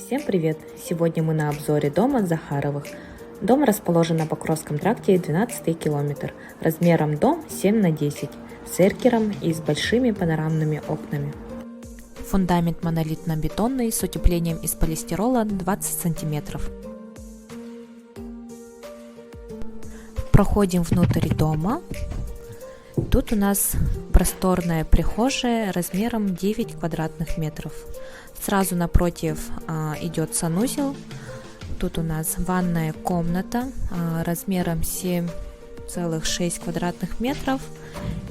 Всем привет! Сегодня мы на обзоре дома Захаровых. Дом расположен на Покровском тракте 12 километр. Размером дом 7 на 10, с эркером и с большими панорамными окнами. Фундамент монолитно-бетонный с утеплением из полистирола 20 сантиметров. Проходим внутрь дома. Тут у нас просторная прихожая размером 9 квадратных метров. Сразу напротив идет санузел. Тут у нас ванная комната размером 7,6 квадратных метров.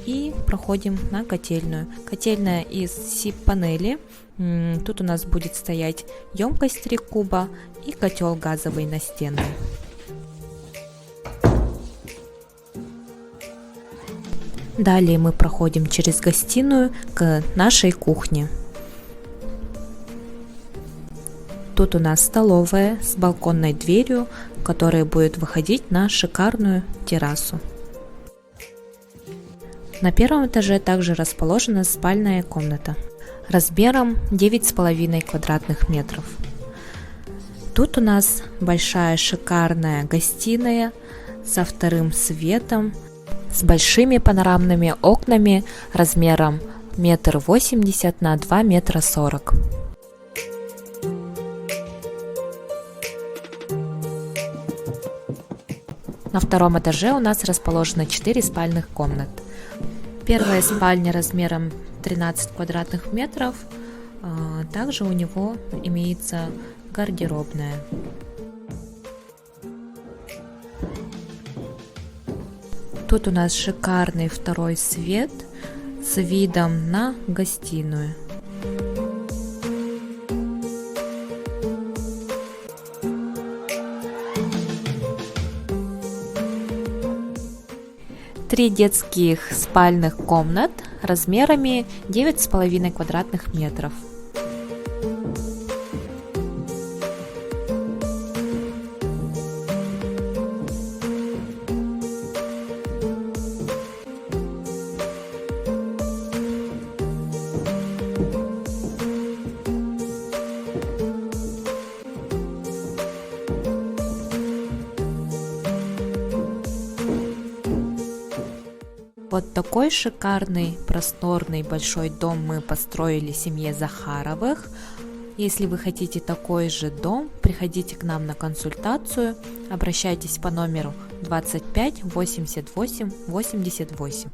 И проходим на котельную. Котельная из СИП-панели. Тут у нас будет стоять емкость 3 куба и котел газовый настенный. Далее мы проходим через гостиную к нашей кухне. Тут у нас столовая с балконной дверью, которая будет выходить на шикарную террасу. На первом этаже также расположена спальная комната размером 9,5 квадратных метров. Тут у нас большая шикарная гостиная со вторым светом, с большими панорамными окнами размером 1,80 м на 2,40 м. На втором этаже у нас расположено 4 спальных комнаты. Первая спальня размером 13 квадратных метров. Также у него имеется гардеробная. Тут у нас шикарный второй свет с видом на гостиную. Три детских спальных комнат размерами 9,5 квадратных метров. Вот такой шикарный, просторный, большой дом мы построили семье Захаровых. Если вы хотите такой же дом, приходите к нам на консультацию, обращайтесь по номеру 25 88 88.